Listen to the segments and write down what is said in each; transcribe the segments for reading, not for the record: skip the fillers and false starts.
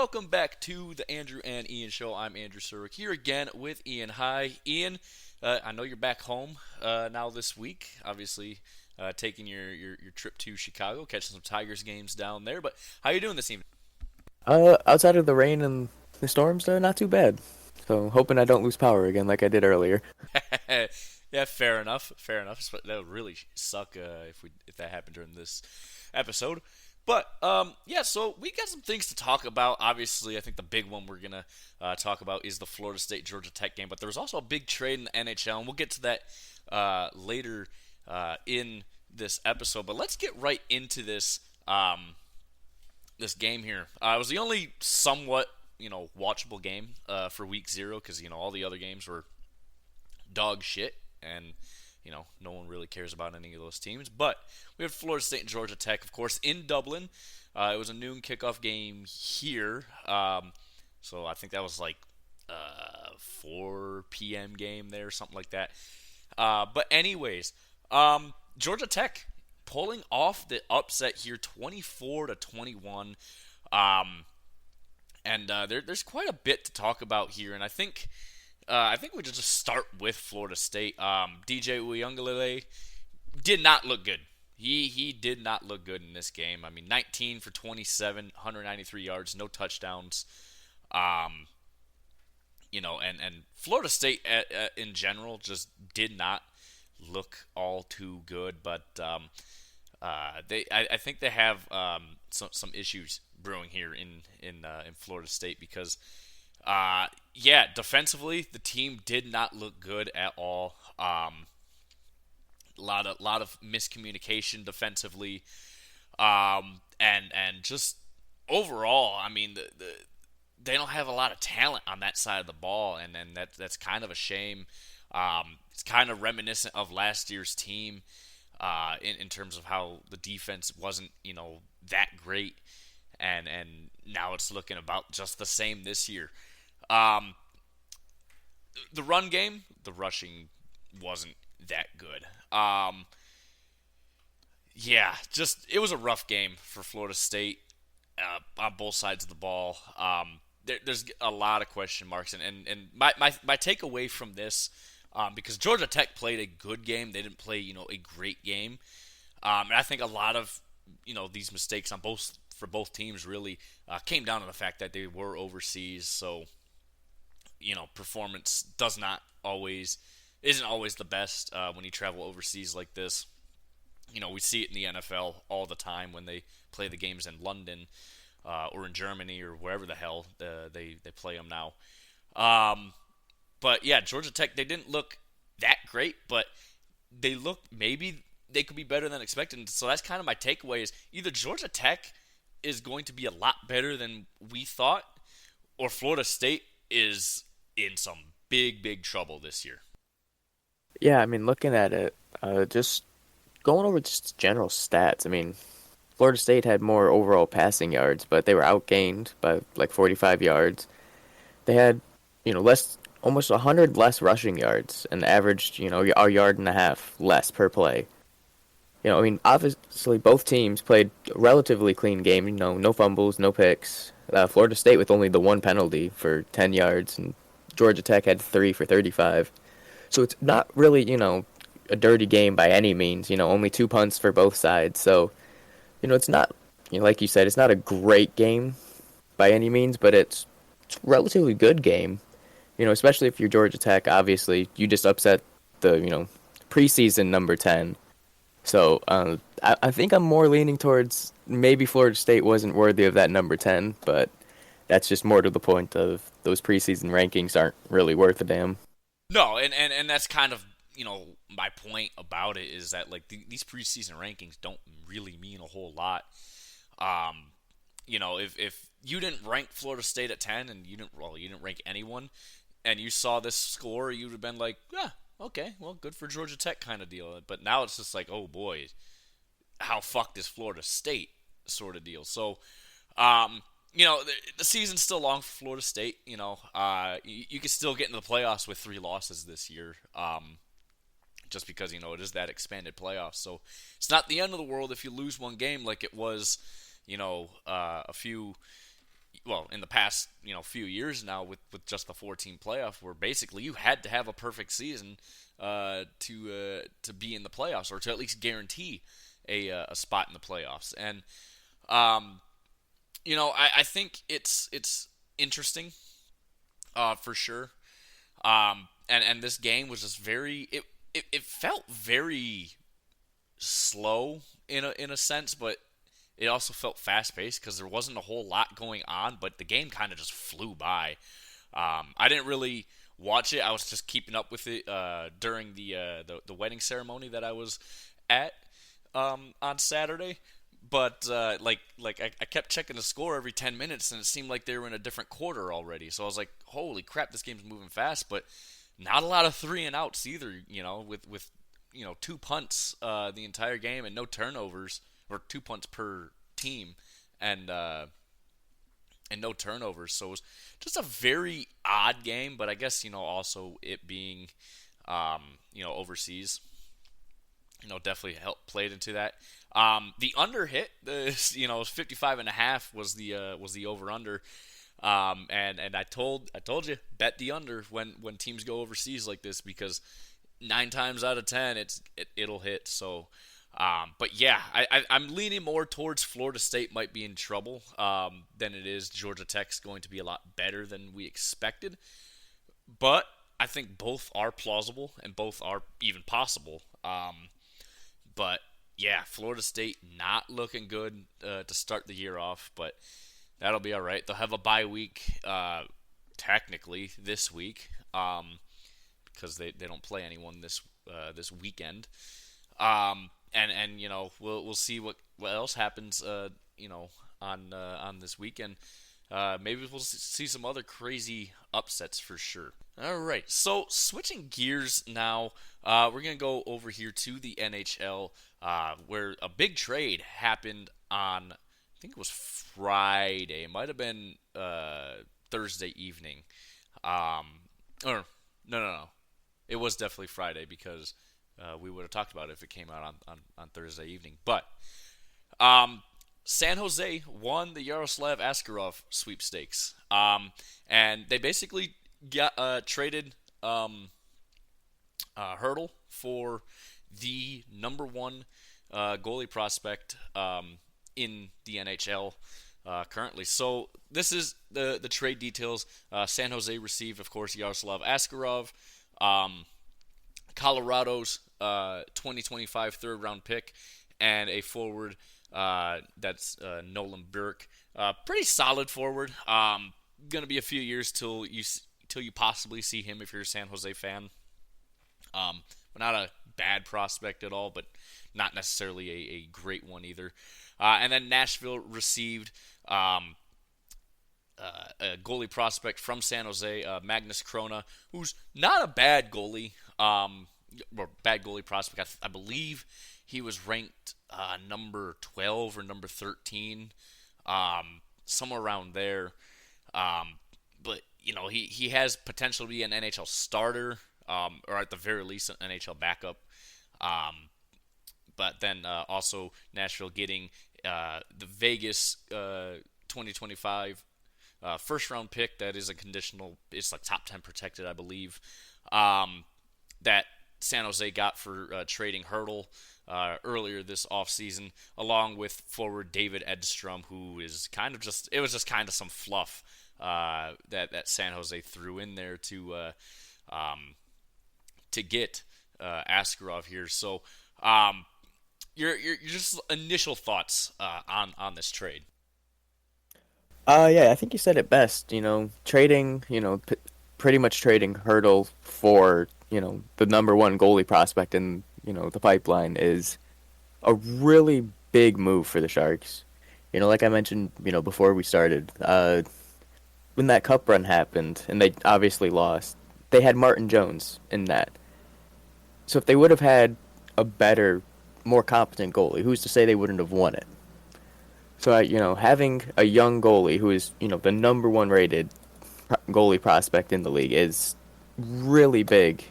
welcome back to the Andrew and Ian Show. I'm Andrew Surwick here again with Ian. Hi, Ian. I know you're back home now this week. Obviously, taking your trip to Chicago, catching some Tigers games down there. But how you doing this evening? Outside of the rain and the storms, not too bad. So hoping I don't lose power again like I did earlier. Yeah, fair enough. Fair enough. That would really suck if that happened during this episode. But yeah, so we got some things to talk about. Obviously, I think the big one we're gonna talk about is the Florida State Georgia Tech game. But there was also a big trade in the NHL, and we'll get to that later in this episode. But let's get right into this game here. It was the only somewhat watchable game for Week 0 because all the other games were dog shit, and no one really cares about any of those teams. But we had Florida State and Georgia Tech, of course, in Dublin. It was a noon kickoff game here, so I think that was like 4 p.m. game there, something like that. But anyways, Georgia Tech pulling off the upset here, 24-21. And there's quite a bit to talk about here, and I think we should just start with Florida State. DJ Uyunglele did not look good. He did not look good in this game. I mean, 19 for 27, 193 yards, no touchdowns. And Florida State in general just did not look all too good. But I think they have some issues brewing here in Florida State because defensively the team did not look good at all. A lot of miscommunication defensively, and just overall, I mean they don't have a lot of talent on that side of the ball, and that's kind of a shame. It's kind of reminiscent of last year's team in terms of how the defense wasn't that great, and now it's looking about just the same this year. The run game, the rushing wasn't that good. Just it was a rough game for Florida State on both sides of the ball. There's a lot of question marks, and my takeaway from this, because Georgia Tech played a good game, they didn't play a great game, and I think a lot of these mistakes on for both teams really came down to the fact that they were overseas, so performance isn't always the best when you travel overseas like this. We see it in the NFL all the time when they play the games in London or in Germany or wherever the hell they play them now. But yeah, Georgia Tech, they didn't look that great, but they looked maybe they could be better than expected. And so that's kind of my takeaway is either Georgia Tech is going to be a lot better than we thought, or Florida State is in some big trouble this year. Yeah, I mean, looking at it, just going over just general stats. I mean, Florida State had more overall passing yards, but they were outgained by like 45 yards. They had, almost 100 less rushing yards and averaged, a yard and a half less per play. I mean, obviously both teams played a relatively clean game. No fumbles, no picks. Florida State with only the one penalty for 10 yards, and Georgia Tech had 3 for 35. So it's not really, a dirty game by any means. Only 2 punts for both sides. So, it's not, like you said, it's not a great game by any means, but it's a relatively good game. Especially if you're Georgia Tech, obviously, you just upset the, preseason number 10. So I think I'm more leaning towards maybe Florida State wasn't worthy of that number 10, but that's just more to the point of those preseason rankings aren't really worth a damn. No, and that's kind of my point about it is that like these preseason rankings don't really mean a whole lot. If you didn't rank Florida State at 10 and you didn't rank anyone, and you saw this score, you would have been like, yeah, okay, well, good for Georgia Tech kind of deal. But now it's just like, oh boy, how fucked is Florida State sort of deal. So, the season's still long for Florida State. You can still get into the playoffs with 3 losses this year, just because it is that expanded playoffs. So it's not the end of the world if you lose one game like it was, a few well, in the past, few years now with just the 14 playoff, where basically you had to have a perfect season to be in the playoffs, or to at least guarantee a spot in the playoffs. And I think it's interesting, for sure. And this game was just it felt very slow in a sense, but it also felt fast paced because there wasn't a whole lot going on. But the game kind of just flew by. I didn't really watch it. I was just keeping up with it during the wedding ceremony that I was at on Saturday. But I kept checking the score every 10 minutes, and it seemed like they were in a different quarter already. So I was like, "Holy crap, this game's moving fast!" But not a lot of 3-and-outs either. With 2 punts the entire game and no turnovers, or 2 punts per team, and no turnovers. So it was just a very odd game. But I guess also it being overseas, definitely helped played into that. The under hit, the 55.5 was the over under. And I told you, bet the under when teams go overseas like this, because 9 times out of 10 it'll hit. So but yeah, I'm leaning more towards Florida State might be in trouble than it is Georgia Tech's going to be a lot better than we expected. But I think both are plausible and both are even possible. But yeah, Florida State not looking good to start the year off, but that'll be all right. They'll have a bye week technically this week because they don't play anyone this weekend. And we'll see what else happens on this weekend. Maybe we'll see some other crazy upsets for sure. All right, so switching gears now, we're going to go over here to the NHL, where a big trade happened on, I think it was Friday. It might have been Thursday evening. Or, no. It was definitely Friday, because we would have talked about it if it came out on Thursday evening. But San Jose won the Yaroslav Askarov sweepstakes. And they basically got traded Hurdle for the number one goalie prospect in the NHL currently. So this is the trade details. San Jose received, of course, Yaroslav Askarov, Colorado's 2025 third-round pick, and a forward that's Nolan Burke. Pretty solid forward. Going to be a few years till you possibly see him if you're a San Jose fan. But not a bad prospect at all, but not necessarily a great one either. And then Nashville received a goalie prospect from San Jose, Magnus Krona, who's not a bad goalie, or bad goalie prospect. I believe he was ranked number 12 or number 13, somewhere around there. But he has potential to be an NHL starter, or at the very least an NHL backup. But then also Nashville getting the Vegas 2025 first round pick that is a conditional. It's like top 10 protected, I believe. That San Jose got for trading Hurdle earlier this offseason, along with forward David Edstrom, who is kind of it was just kind of some fluff that San Jose threw in there to get Askarov here. So your just initial thoughts on this trade. Yeah, I think you said it best. Trading, pretty much trading Hurdle for, the number one goalie prospect in, the pipeline is a really big move for the Sharks. Like I mentioned, before we started, when that cup run happened, and they obviously lost, they had Martin Jones in that. So if they would have had a better, more competent goalie, who's to say they wouldn't have won it? So, having a young goalie who is, the number one rated goalie prospect in the league is really big.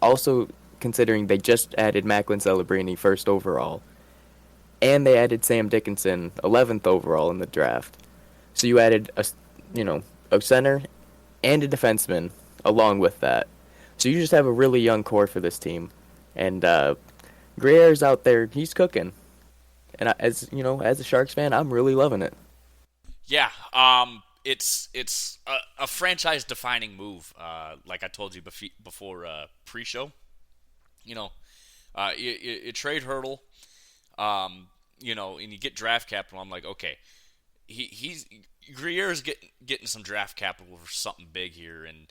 Also, considering they just added Macklin Celebrini first overall, and they added Sam Dickinson 11th overall in the draft. So you added you know, a center and a defenseman along with that. So you just have a really young core for this team, and Grier's out there. He's cooking, and as you know, as a Sharks fan, I'm really loving it. Yeah, it's a franchise defining move. Like I told you before pre-show, you know, you trade Hurdle, and you get draft capital. I'm like, okay, he's Grier's getting some draft capital for something big here, and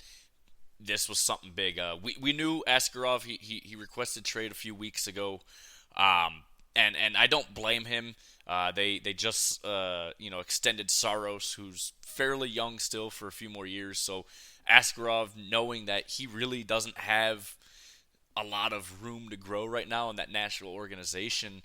this was something big. We knew Askarov. He requested trade a few weeks ago, and I don't blame him. They just extended Saros, who's fairly young still, for a few more years. So Askarov, knowing that he really doesn't have a lot of room to grow right now in that national organization,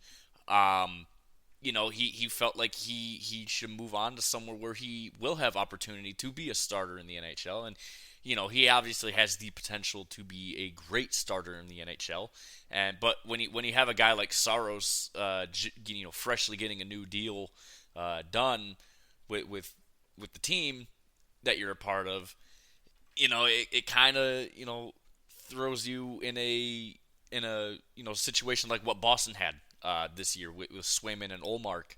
he felt like he should move on to somewhere where he will have opportunity to be a starter in the NHL. And he obviously has the potential to be a great starter in the NHL. But when you have a guy like Saros, freshly getting a new deal done with the team that you're a part of, it kind of throws you in a situation like what Boston had this year with Swayman and Olmark.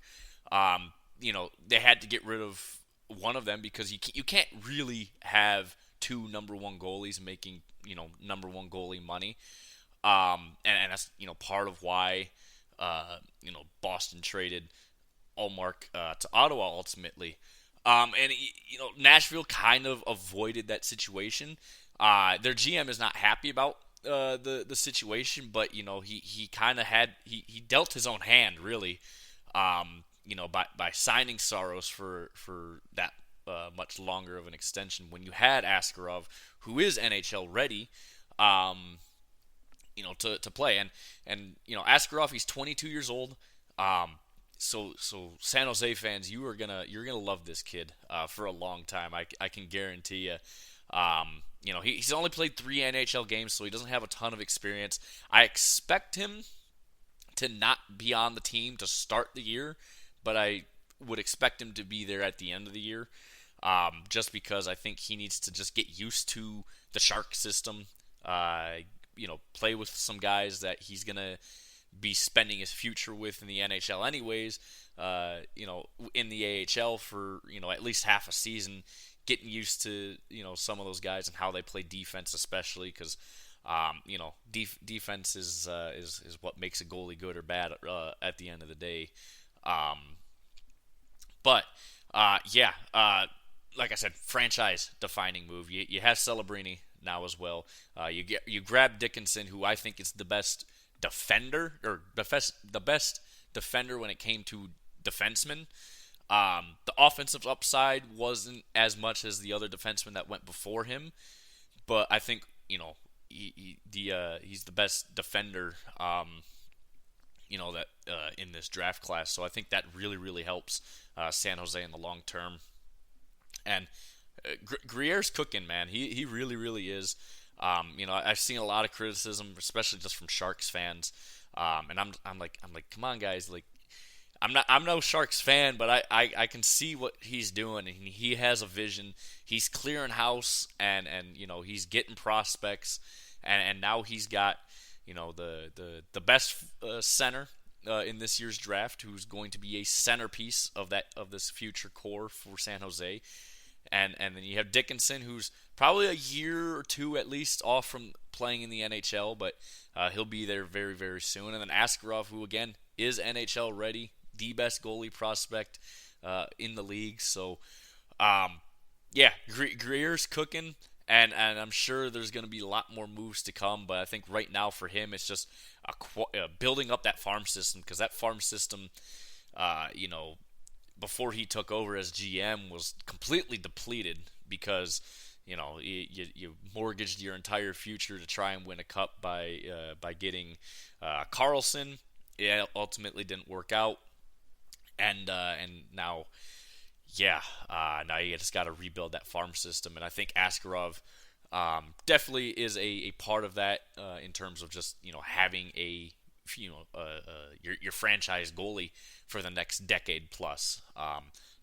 They had to get rid of one of them because you can't really have two number one goalies making number one goalie money. And that's part of why Boston traded Olmark to Ottawa ultimately. And Nashville kind of avoided that situation. Their GM is not happy about the situation, but he kind of he dealt his own hand really, by signing Saros for that much longer of an extension when you had Askarov, who is NHL ready, to play. And Askarov, he's 22 years old. So San Jose fans, you're gonna love this kid for a long time. I can guarantee you. He's only played 3 NHL games, so he doesn't have a ton of experience. I expect him to not be on the team to start the year, but I would expect him to be there at the end of the year, just because I think he needs to just get used to the Shark system. Play with some guys that he's gonna be spending his future with in the NHL anyways. In the AHL for at least half a season, getting used to some of those guys and how they play defense, especially because defense is what makes a goalie good or bad at the end of the day. But like I said, franchise defining move. You have Celebrini now as well. You grab Dickinson, who I think is the best defender or the best defender when it came to defensemen. The offensive upside wasn't as much as the other defensemen that went before him, but I think he's the best defender. That in this draft class. So I think that really helps San Jose in the long term. And Grier's cooking, man. He really is. I've seen a lot of criticism, especially just from Sharks fans. And I'm like, come on, guys. Like, I'm no Sharks fan, but I can see what he's doing. And he has a vision. He's clearing house, and he's getting prospects, and now he's got the best center in this year's draft, who's going to be a centerpiece of this future core for San Jose. And then you have Dickinson, who's probably a year or two at least off from playing in the NHL, but he'll be there very, very soon. And then Askarov, who again is NHL ready, the best goalie prospect in the league. So, Grier's cooking, and I'm sure there's going to be a lot more moves to come. But I think right now for him, it's just building up that farm system, because that farm system, before he took over as GM, was completely depleted because you mortgaged your entire future to try and win a cup by getting Carlson. It ultimately didn't work out, and now you just got to rebuild that farm system. And I think Askarov definitely is a part of that in terms of just having your franchise goalie for the next decade plus.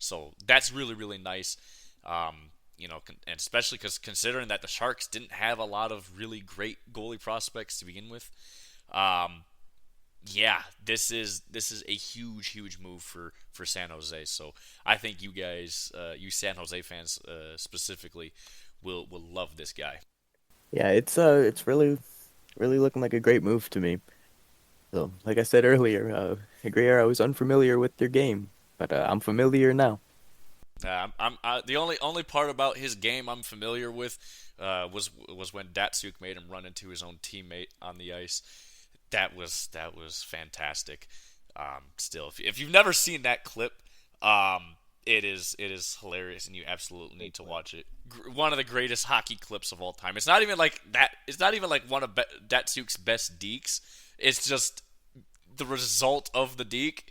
So that's really, really nice. And especially because considering that the Sharks didn't have a lot of really great goalie prospects to begin with, um, yeah, this is a huge move for San Jose. So I think you guys, you San Jose fans specifically, will love this guy. Yeah, it's really looking like a great move to me. So, like I said earlier, Greer, I was unfamiliar with your game, but I'm familiar now. The only part about his game I'm familiar with was when Datsuk made him run into his own teammate on the ice. That was fantastic. Still, if you've never seen that clip, it is hilarious, and you absolutely need to watch it. One of the greatest hockey clips of all time. It's not even like that. It's not even like one of Datsuk's best dekes. It's just the result of the deke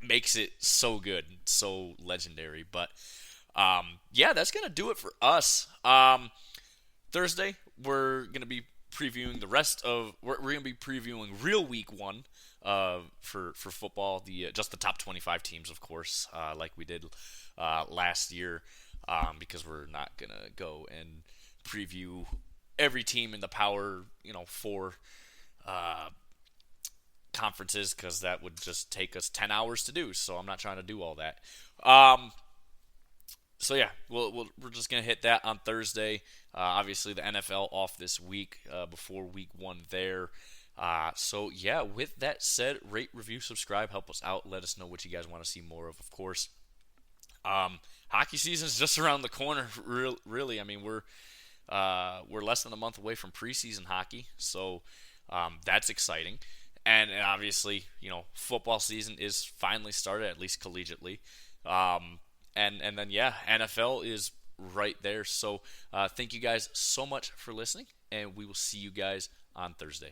makes it so good, so legendary. But yeah, that's gonna do it for us. Thursday, we're gonna be previewing the rest of. We're gonna be previewing real week one. For football, the just the top 25 teams, of course, like we did last year, because we're not gonna go and preview every team in the Power, four conferences, because that would just take us 10 hours to do. So I'm not trying to do all that. So yeah, we're just gonna hit that on Thursday. Obviously, the NFL off this week before week one there. So yeah, with that said, rate, review, subscribe, help us out. Let us know what you guys want to see more of course. Hockey season's just around the corner. Really, I mean we're less than a month away from preseason hockey, so that's exciting. And obviously, football season is finally started, at least collegiately. And then yeah, NFL is right there. So thank you guys so much for listening, and we will see you guys on Thursday.